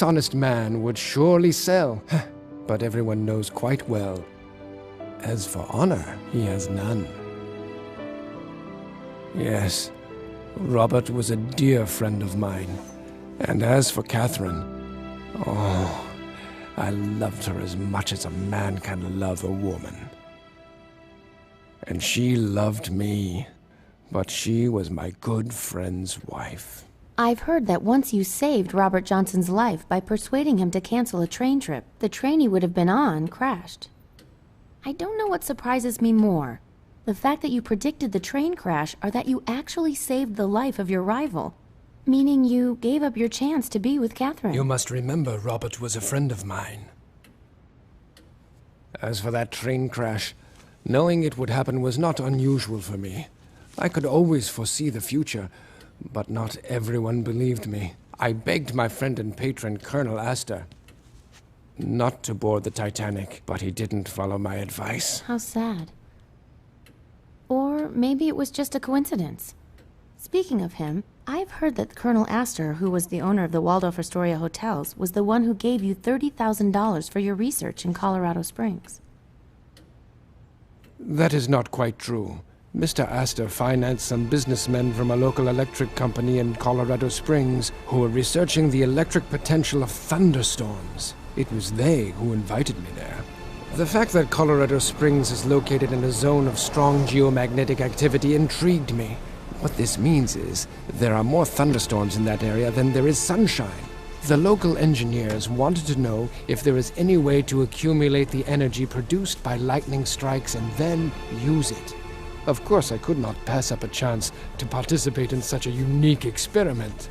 honest man would surely sell. But everyone knows quite well, as for honor, he has none. Yes, Robert was a dear friend of mine. And as for Catherine, oh, I loved her as much as a man can love a woman. And she loved me, but she was my good friend's wife. I've heard that once you saved Robert Johnson's life by persuading him to cancel a train trip, the train he would have been on crashed. I don't know what surprises me more, the fact that you predicted the train crash or that you actually saved the life of your rival, meaning you gave up your chance to be with Catherine. You must remember Robert was a friend of mine. As for that train crash, knowing it would happen was not unusual for me. I could always foresee the future, but not everyone believed me. I begged my friend and patron, Colonel Astor, not to board the Titanic, but he didn't follow my advice. How sad. Or maybe it was just a coincidence. Speaking of him, I've heard that Colonel Astor, who was the owner of the Waldorf Astoria hotels, was the one who gave you $30,000 for your research in Colorado Springs. That is not quite true. Mr. Astor financed some businessmen from a local electric company in Colorado Springs who were researching the electric potential of thunderstorms. It was they who invited me there. The fact that Colorado Springs is located in a zone of strong geomagnetic activity intrigued me. What this means is there are more thunderstorms in that area than there is sunshine. The local engineers wanted to know if there is any way to accumulate the energy produced by lightning strikes and then use it. Of course, I could not pass up a chance to participate in such a unique experiment.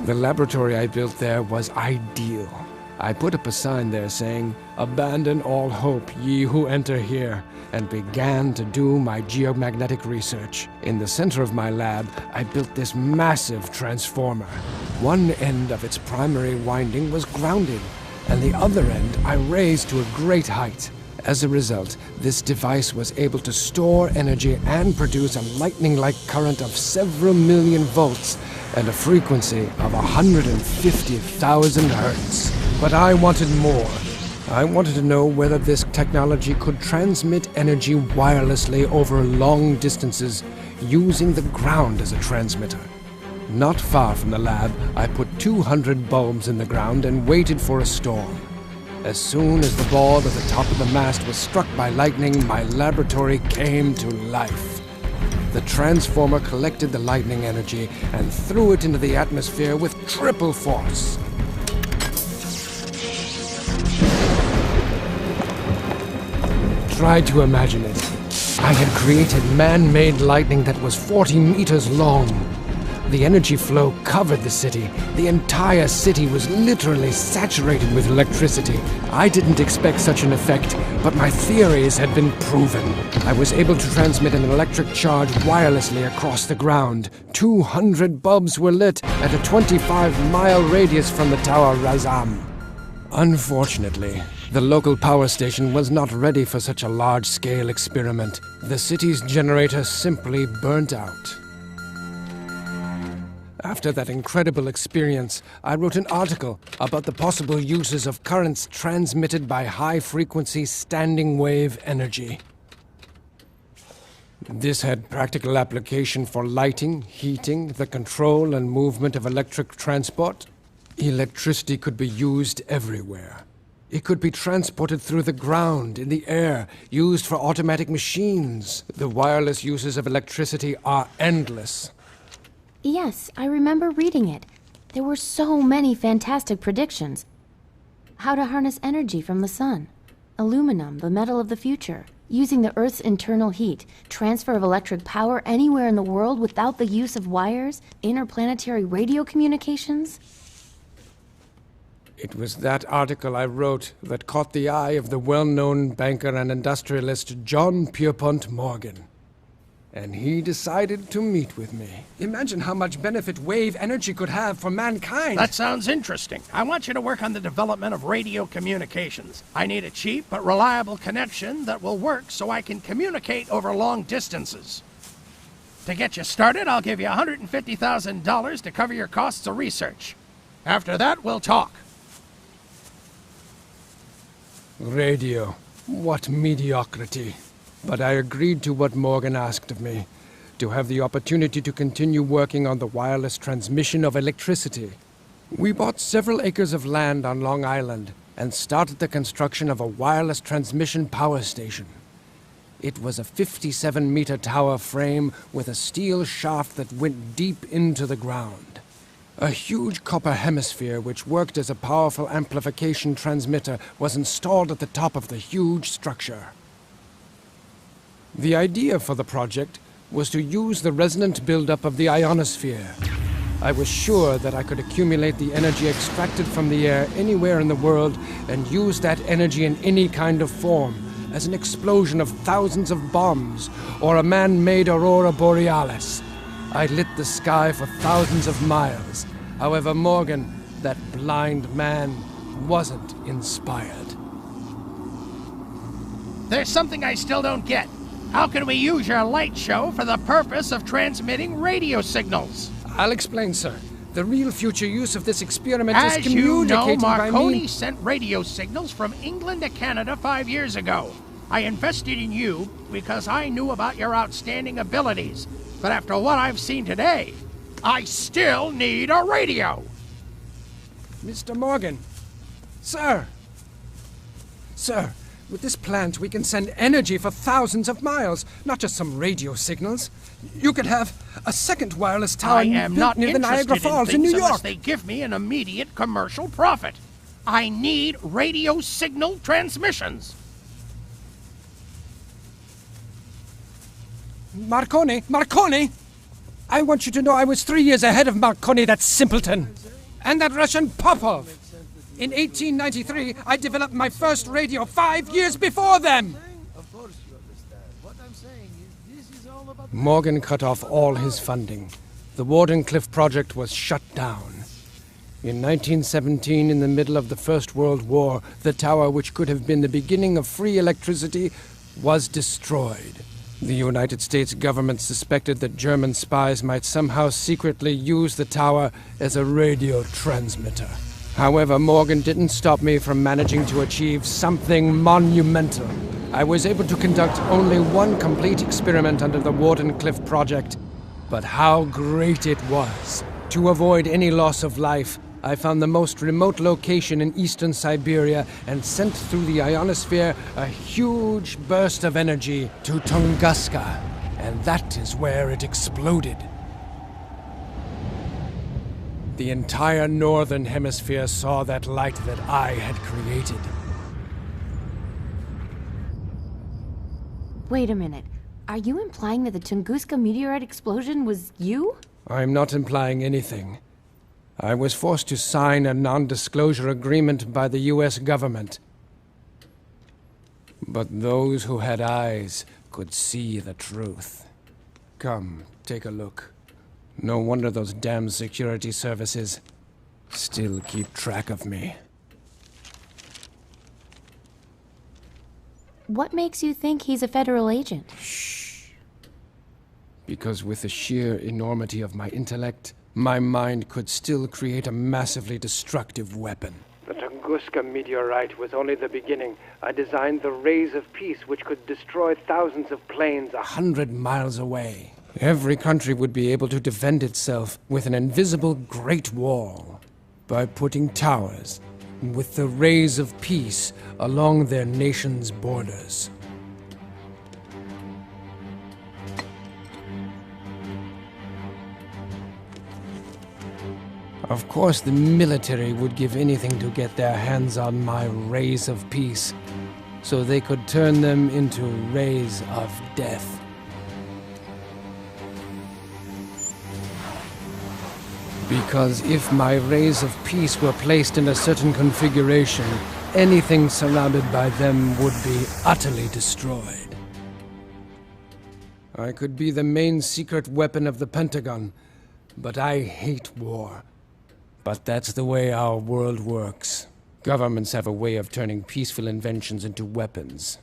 The laboratory I built there was ideal. I put up a sign there saying, "Abandon all hope, ye who enter here," and began to do my geomagnetic research. In the center of my lab, I built this massive transformer. One end of its primary winding was grounded, and the other end I raised to a great height. As a result, this device was able to store energy and produce a lightning-like current of several million volts and a frequency of 150,000 hertz. But I wanted more. I wanted to know whether this technology could transmit energy wirelessly over long distances using the ground as a transmitter. Not far from the lab, I put 200 bulbs in the ground and waited for a storm. As soon as the ball at the top of the mast was struck by lightning, my laboratory came to life. The transformer collected the lightning energy and threw it into the atmosphere with triple force. Try to imagine it. I had created man-made lightning that was 40 meters long. The energy flow covered the city. The entire city was literally saturated with electricity. I didn't expect such an effect, but my theories had been proven. I was able to transmit an electric charge wirelessly across the ground. 200 bulbs were lit at a 25-mile radius from the Tower Razam. Unfortunately, the local power station was not ready for such a large-scale experiment. The city's generator simply burnt out. After that incredible experience, I wrote an article about the possible uses of currents transmitted by high-frequency standing wave energy. This had practical application for lighting, heating, the control and movement of electric transport. Electricity could be used everywhere. It could be transported through the ground, in the air, used for automatic machines. The wireless uses of electricity are endless. Yes, I remember reading it. There were so many fantastic predictions. How to harness energy from the sun. Aluminum, the metal of the future. Using the Earth's internal heat. Transfer of electric power anywhere in the world without the use of wires. Interplanetary radio communications. It was that article I wrote that caught the eye of the well-known banker and industrialist John Pierpont Morgan. And he decided to meet with me. Imagine how much benefit wave energy could have for mankind. That sounds interesting. I want you to work on the development of radio communications. I need a cheap but reliable connection that will work so I can communicate over long distances. To get you started, I'll give you $150,000 to cover your costs of research. After that, we'll talk. Radio. What mediocrity. But I agreed to what Morgan asked of me, to have the opportunity to continue working on the wireless transmission of electricity. We bought several acres of land on Long Island and started the construction of a wireless transmission power station. It was a 57-meter tower frame with a steel shaft that went deep into the ground. A huge copper hemisphere which worked as a powerful amplification transmitter was installed at the top of the huge structure. The idea for the project was to use the resonant buildup of the ionosphere. I was sure that I could accumulate the energy extracted from the air anywhere in the world and use that energy in any kind of form, as an explosion of thousands of bombs or a man-made aurora borealis. I lit the sky for thousands of miles. However, Morgan, that blind man, wasn't inspired. There's something I still don't get. How can we use your light show for the purpose of transmitting radio signals? I'll explain, sir. The real future use of this experiment is As you know, communicating by Marconi me. sent radio signals from England to Canada 5 years ago. I invested in you because I knew about your outstanding abilities. But after what I've seen today, I still need a radio. Mr. Morgan. Sir. Sir, with this plant we can send energy for thousands of miles, not just some radio signals. You could have a second wireless tower I am built not near the interested Niagara Falls in things New unless York. they give me an immediate commercial profit. I need radio signal transmissions. Marconi! Marconi! I want you to know I was 3 years ahead of Marconi, that simpleton. And that Russian Popov. In 1893, I developed my first radio 5 years before them! Of course you understand. What I'm saying is, this is all about... Morgan cut off all his funding. The Wardenclyffe project was shut down. In 1917, in the middle of the First World War, the tower, which could have been the beginning of free electricity, was destroyed. The United States government suspected that German spies might somehow secretly use the tower as a radio transmitter. However, Morgan didn't stop me from managing to achieve something monumental. I was able to conduct only one complete experiment under the Wardenclyffe project, but how great it was! To avoid any loss of life, I found the most remote location in eastern Siberia and sent through the ionosphere a huge burst of energy to Tunguska, and that is where it exploded. The entire northern hemisphere saw that light that I had created. Wait a minute. Are you implying that the Tunguska meteorite explosion was you? I'm not implying anything. I was forced to sign a non-disclosure agreement by the US government. But those who had eyes could see the truth. Come, take a look. No wonder those damn security services still keep track of me. What makes you think he's a federal agent? Because with the sheer enormity of my intellect, my mind could still create a massively destructive weapon. The Tunguska meteorite was only the beginning. I designed the rays of peace which could destroy thousands of planes 100 miles away. Every country would be able to defend itself with an invisible Great Wall by putting towers with the rays of peace along their nation's borders. Of course, the military would give anything to get their hands on my rays of peace, so they could turn them into rays of death. Because if my rays of peace were placed in a certain configuration, anything surrounded by them would be utterly destroyed. I could be the main secret weapon of the Pentagon, but I hate war. But that's the way our world works. Governments have a way of turning peaceful inventions into weapons.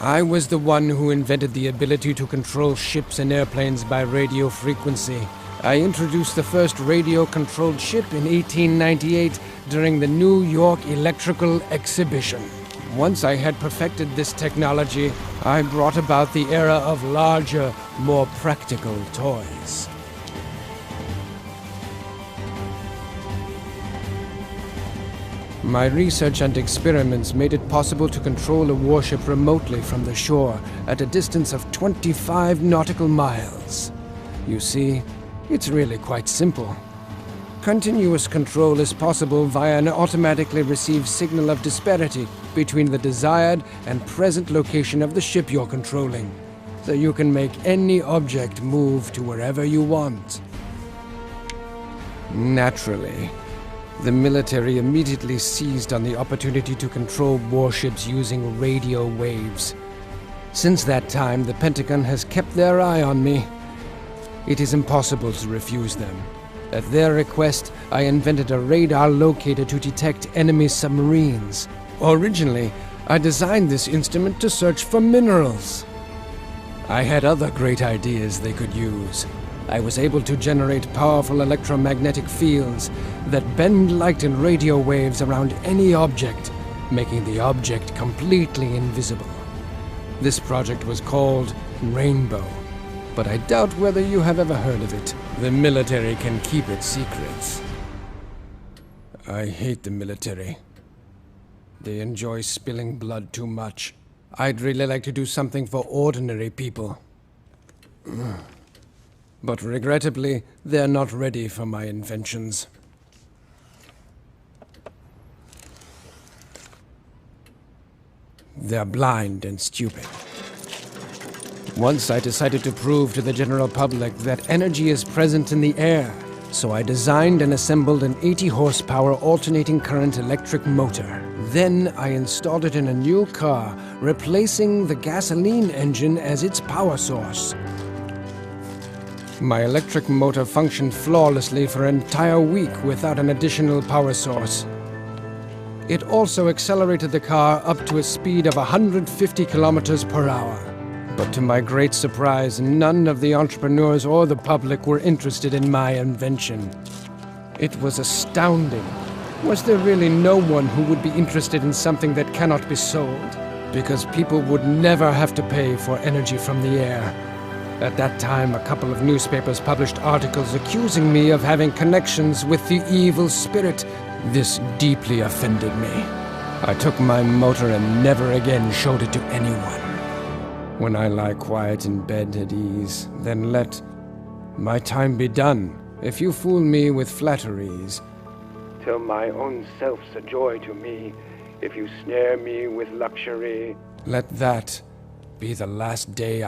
I was the one who invented the ability to control ships and airplanes by radio frequency. I introduced the first radio-controlled ship in 1898 during the New York Electrical Exhibition. Once I had perfected this technology, I brought about the era of larger, more practical toys. My research and experiments made it possible to control a warship remotely from the shore at a distance of 25 nautical miles. You see, it's really quite simple. Continuous control is possible via an automatically received signal of disparity between the desired and present location of the ship you're controlling, so you can make any object move to wherever you want. Naturally, the military immediately seized on the opportunity to control warships using radio waves. Since that time, the Pentagon has kept their eye on me. It is impossible to refuse them. At their request, I invented a radar locator to detect enemy submarines. Originally, I designed this instrument to search for minerals. I had other great ideas they could use. I was able to generate powerful electromagnetic fields that bend light and radio waves around any object, making the object completely invisible. This project was called Rainbow, but I doubt whether you have ever heard of it. The military can keep its secrets. I hate the military. They enjoy spilling blood too much. I'd really like to do something for ordinary people. But regrettably, they're not ready for my inventions. They're blind and stupid. Once I decided to prove to the general public that energy is present in the air, so I designed and assembled an 80-horsepower alternating current electric motor. Then I installed it in a new car, replacing the gasoline engine as its power source. My electric motor functioned flawlessly for an entire week without an additional power source. It also accelerated the car up to a speed of 150 kilometers per hour. But to my great surprise, none of the entrepreneurs or the public were interested in my invention. It was astounding. Was there really no one who would be interested in something that cannot be sold? Because people would never have to pay for energy from the air. At that time, a couple of newspapers published articles accusing me of having connections with the evil spirit. This deeply offended me. I took my motor and never again showed it to anyone. When I lie quiet in bed at ease, then let my time be done. If you fool me with flatteries, till my own self's a joy to me. If you snare me with luxury, let that be the last day